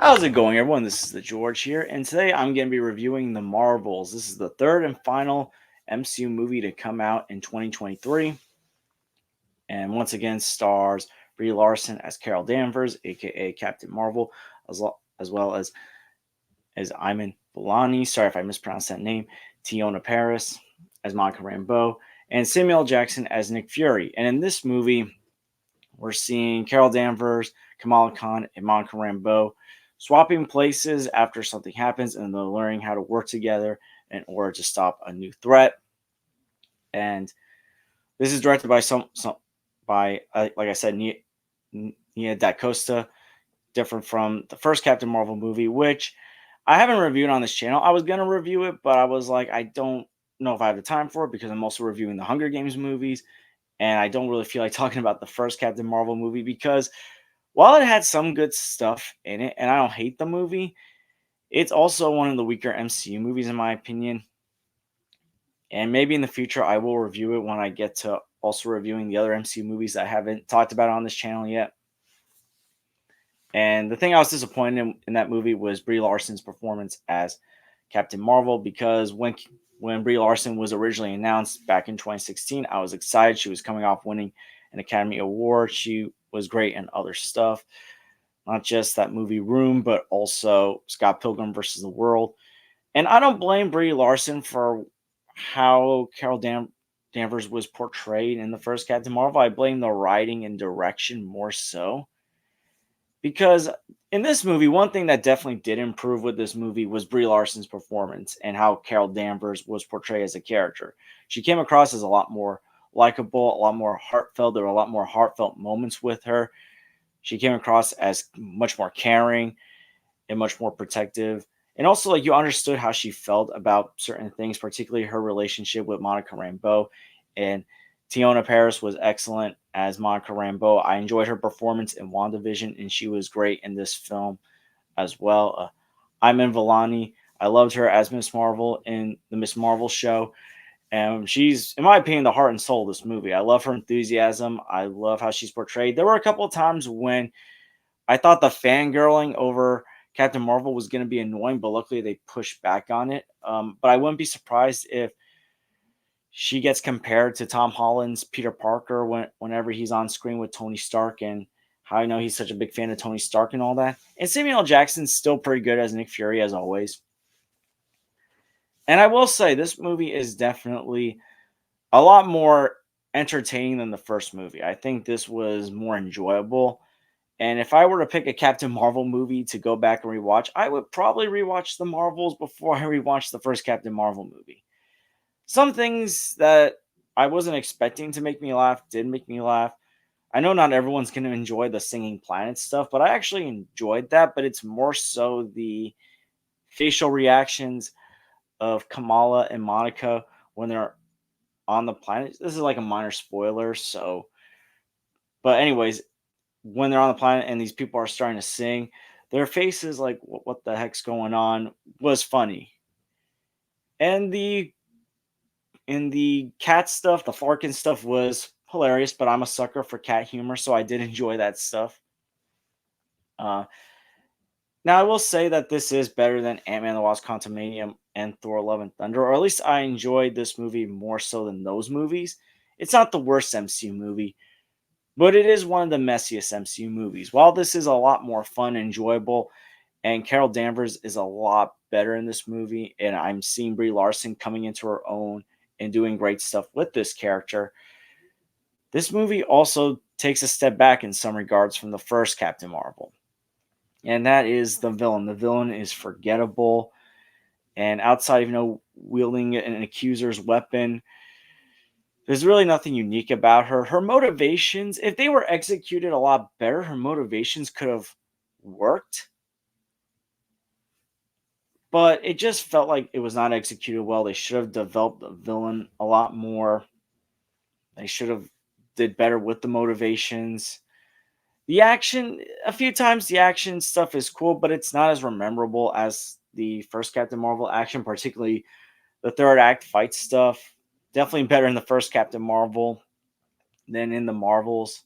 How's it going, everyone? This is the George here, and today I'm going to be reviewing The Marvels. This is the third and final MCU movie to come out in 2023, and once again stars Brie Larson as Carol Danvers, aka Captain Marvel, as well as Iman Vellani. Sorry if I mispronounced that name. Tiona Paris as Monica Rambeau, and Samuel L. Jackson as Nick Fury. And in this movie, we're seeing Carol Danvers, Kamala Khan, and Monica Rambeau swapping places after something happens, and they're learning how to work together in order to stop a new threat. And this is directed by like I said, Nia Da Costa, different from the first Captain Marvel movie, which I haven't reviewed on this channel. I was gonna review it, but I was like, I don't know if I have the time for it because I'm also reviewing the Hunger Games movies, and I don't really feel like talking about the first Captain Marvel movie because while it had some good stuff in it, and I don't hate the movie, it's also one of the weaker MCU movies in my opinion. And maybe in the future I will review it when I get to also reviewing the other MCU movies I haven't talked about on this channel yet. And the thing I was disappointed in that movie was Brie Larson's performance as Captain Marvel because when Brie Larson was originally announced back in 2016, I was excited. She was coming off winning an Academy Award. She was great in other stuff, not just that movie Room, but also Scott Pilgrim versus the World. And I don't blame Brie Larson for how Danvers was portrayed in the first Captain Marvel. I blame the writing and direction more so because in this movie, one thing that definitely did improve with this movie was Brie Larson's performance and how Carol Danvers was portrayed as a character. She came across as a lot more likable, a lot more heartfelt. There were a lot more heartfelt moments with her. She came across as much more caring and much more protective. And also, like, you understood how she felt about certain things, particularly her relationship with Monica Rambeau. And Tiona Paris was excellent as Monica Rambeau. I enjoyed her performance in WandaVision, and she was great in this film as well. Iman Vellani, I loved her as Miss Marvel in the Miss Marvel show. And she's, in my opinion, the heart and soul of this movie. I love her enthusiasm. I love how she's portrayed. There were a couple of times when I thought the fangirling over Captain Marvel was going to be annoying, but luckily they pushed back on it. But I wouldn't be surprised if she gets compared to Tom Holland's Peter Parker whenever he's on screen with Tony Stark, and how I know he's such a big fan of Tony Stark and all that. And Samuel L. Jackson's still pretty good as Nick Fury as always. And I will say this movie is definitely a lot more entertaining than the first movie. I think this was more enjoyable. And if I were to pick a Captain Marvel movie to go back and rewatch, I would probably rewatch the Marvels before I rewatch the first Captain Marvel movie. Some things that I wasn't expecting to make me laugh did make me laugh. I know not everyone's going to enjoy the singing planet stuff, but I actually enjoyed that. But it's more so the facial reactions of Kamala and Monica when they're on the planet. This is like a minor spoiler, so. But anyways, when they're on the planet and these people are starting to sing, their faces like what the heck's going on was funny. And the cat stuff, the Flarkin stuff was hilarious, but I'm a sucker for cat humor, so I did enjoy that stuff. Uh, Now I will say that this is better than Ant-Man the Wasp Quantumania and Thor Love and Thunder, or at least I enjoyed this movie more so than those movies. It's not the worst MCU movie, but it is one of the messiest MCU movies. While this is a lot more fun and enjoyable, and Carol Danvers is a lot better in this movie, and I'm seeing Brie Larson coming into her own and doing great stuff with this character, this movie also takes a step back in some regards from the first Captain Marvel. And that is the villain. The villain is forgettable. And outside of, wielding an accuser's weapon, there's really nothing unique about her. Her motivations, if they were executed a lot better, her motivations could have worked. But it just felt like it was not executed well. They should have developed the villain a lot more. They should have did better with the motivations. The action, a few times the action stuff is cool, but it's not as memorable as the first Captain Marvel action, particularly the third act fight stuff. Definitely better in the first Captain Marvel than in the Marvels.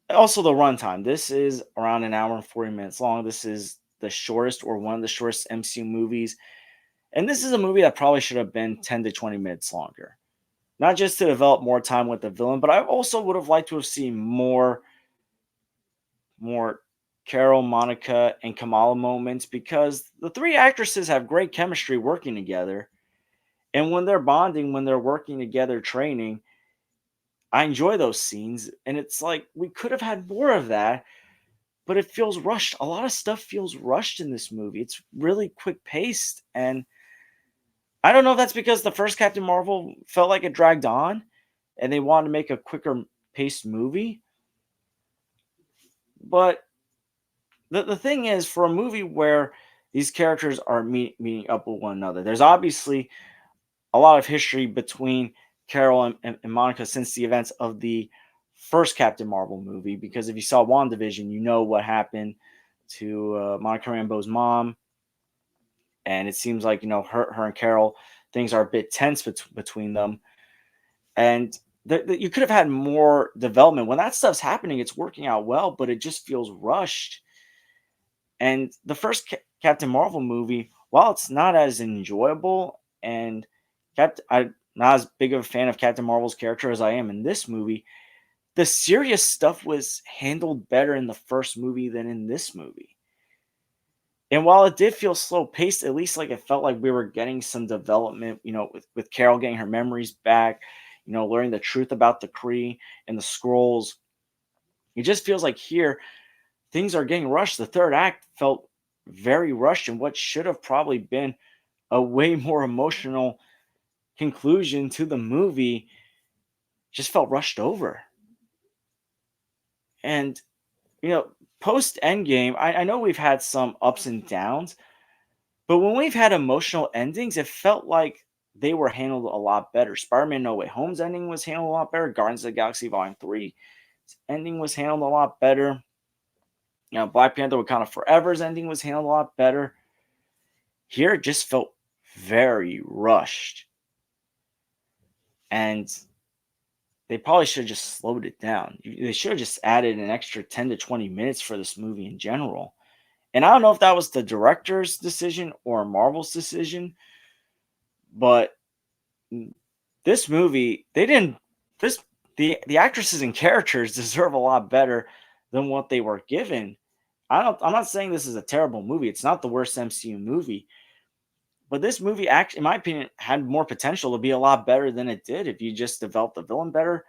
Also, the runtime. This is around an hour and 40 minutes long. This is the shortest or one of the shortest MCU movies. And this is a movie that probably should have been 10 to 20 minutes longer. Not just to develop more time with the villain, but I also would have liked to have seen more Carol, Monica, and Kamala moments because the three actresses have great chemistry working together. And when they're bonding, when they're working together training, I enjoy those scenes. And it's like we could have had more of that, but it feels rushed. A lot of stuff feels rushed in this movie. It's really quick paced. And I don't know if that's because the first Captain Marvel felt like it dragged on and they wanted to make a quicker paced movie. But the thing is, for a movie where these characters are meeting up with one another, there's obviously a lot of history between Carol and Monica since the events of the first Captain Marvel movie. Because if you saw WandaVision, you know what happened to Monica Rambeau's mom. And it seems like, her and Carol, things are a bit tense between them. And you could have had more development. When that stuff's happening, it's working out well, but it just feels rushed. And the first Captain Marvel movie, while it's not as enjoyable and I'm not as big of a fan of Captain Marvel's character as I am in this movie, the serious stuff was handled better in the first movie than in this movie. And while it did feel slow paced, at least like it felt like we were getting some development, with Carol getting her memories back, learning the truth about the Kree and the scrolls. It just feels like here things are getting rushed. The third act felt very rushed, and what should have probably been a way more emotional conclusion to the movie just felt rushed over. And, you know, post Endgame, I know we've had some ups and downs, but when we've had emotional endings, it felt like they were handled a lot better. Spider-Man No Way Home's ending was handled a lot better. Guardians of the Galaxy Volume 3 ending was handled a lot better. Black Panther Wakanda Forever's ending was handled a lot better. Here it just felt very rushed. And they probably should have just slowed it down. They should have just added an extra 10 to 20 minutes for this movie in general. And I don't know if that was the director's decision or Marvel's decision, but this movie, they didn't this the actresses and characters deserve a lot better than what they were given. I'm not saying this is a terrible movie. It's not the worst MCU movie, but this movie actually, in my opinion, had more potential to be a lot better than it did if you just developed the villain better,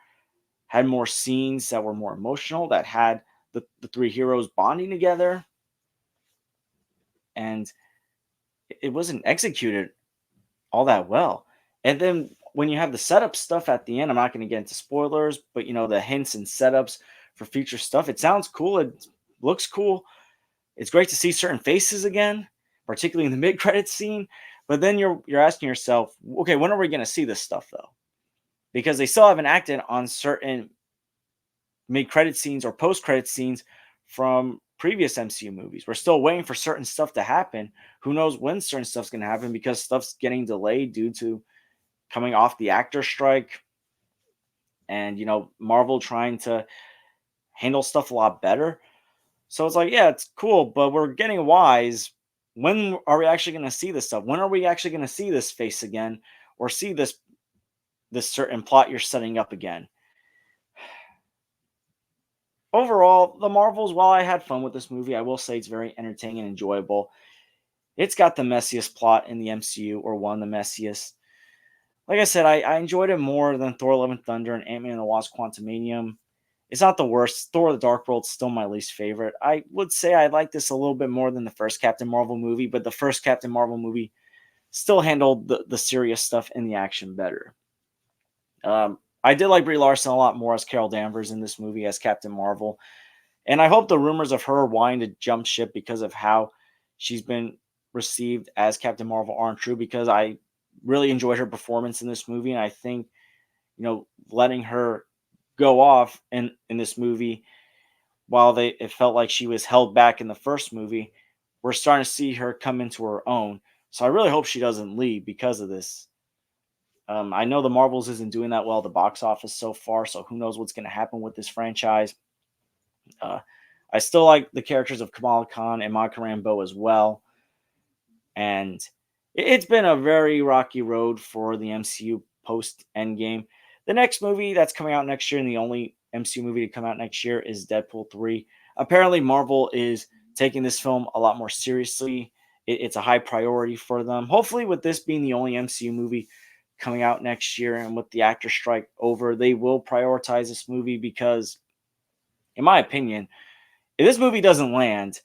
had more scenes that were more emotional, that had the three heroes bonding together, and it wasn't executed all that well. And then when you have the setup stuff at the end, I'm not going to get into spoilers, but the hints and setups for future stuff, it sounds cool. It looks cool. It's great to see certain faces again, particularly in the mid credits scene. But then you're asking yourself, okay, when are we going to see this stuff though? Because they still haven't acted on certain mid credit scenes or post credit scenes from previous MCU movies. We're still waiting for certain stuff to happen. Who knows when certain stuff's going to happen because stuff's getting delayed due to coming off the actor strike and Marvel trying to handle stuff a lot better. So it's like, yeah, it's cool, but we're getting wise. When are we actually going to see this stuff? When are we actually going to see this face again or see this certain plot you're setting up again? Overall, the Marvels, while I had fun with this movie, I will say it's very entertaining and enjoyable. It's got the messiest plot in the MCU, or one of the messiest. Like I said, I enjoyed it more than Thor: Love and Thunder and Ant-Man and the Wasp: Quantumanium. It's not the worst. Thor: The Dark World's still my least favorite. I would say I like this a little bit more than the first Captain Marvel movie, but the first Captain Marvel movie still handled the serious stuff in the action better. I did like Brie Larson a lot more as Carol Danvers in this movie as Captain Marvel. And I hope the rumors of her wanting to jump ship because of how she's been received as Captain Marvel aren't true, because I really enjoyed her performance in this movie. And I think, letting her go off in this movie, while it felt like she was held back in the first movie, we're starting to see her come into her own. So I really hope she doesn't leave because of this. I know the Marvels isn't doing that well at the box office so far, so who knows what's going to happen with this franchise. Uh, I still like the characters of Kamala Khan and Monica Rambeau as well. And it's been a very rocky road for the MCU post Endgame. The next movie that's coming out next year, and the only MCU movie to come out next year, is Deadpool 3. Apparently, Marvel is taking this film a lot more seriously. It's a high priority for them. Hopefully, with this being the only MCU movie coming out next year and with the actor strike over, they will prioritize this movie because, in my opinion, if this movie doesn't land,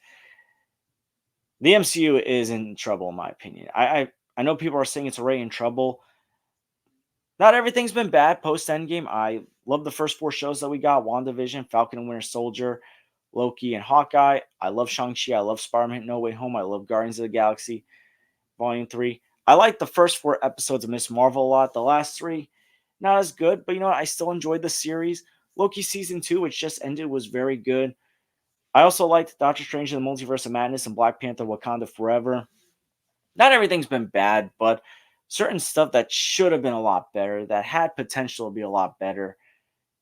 the MCU is in trouble, in my opinion. I know people are saying it's already in trouble. Not everything's been bad post Endgame. I love the first four shows that we got: WandaVision, Falcon and Winter Soldier, Loki, and Hawkeye. I love Shang-Chi. I love Spider-Man No Way Home. I love Guardians of the Galaxy Volume 3. I like the first four episodes of Miss Marvel a lot. The last three, not as good, but you know what? I still enjoyed the series. Loki Season 2, which just ended, was very good. I also liked Doctor Strange and the Multiverse of Madness and Black Panther Wakanda Forever. Not everything's been bad, but certain stuff that should have been a lot better, that had potential to be a lot better,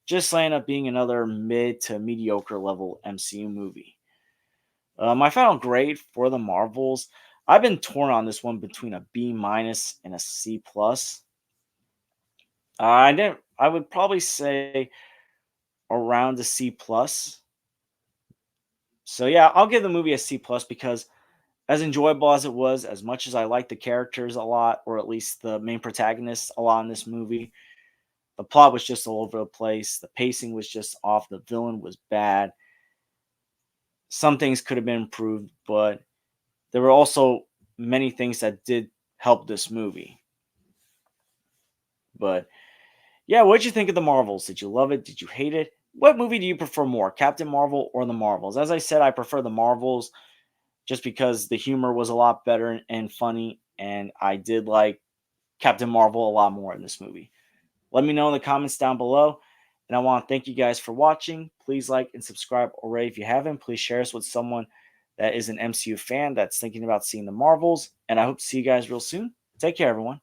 just ended up being another mid to mediocre level MCU movie. My final grade for the Marvels, I've been torn on this one between a B minus and a C plus. I would probably say around a C plus. So yeah, I'll give the movie a C plus because as enjoyable as it was, as much as I liked the characters a lot, or at least the main protagonists a lot in this movie, the plot was just all over the place. The pacing was just off. The villain was bad. Some things could have been improved, but there were also many things that did help this movie. But yeah, what did you think of the Marvels? Did you love it? Did you hate it? What movie do you prefer more, Captain Marvel or the Marvels? As I said, I prefer the Marvels just because the humor was a lot better and funny, and I did like Captain Marvel a lot more in this movie. Let me know in the comments down below. And I want to thank you guys for watching. Please like and subscribe already if you haven't. Please share this with someone that is an MCU fan that's thinking about seeing the Marvels. And I hope to see you guys real soon. Take care, everyone.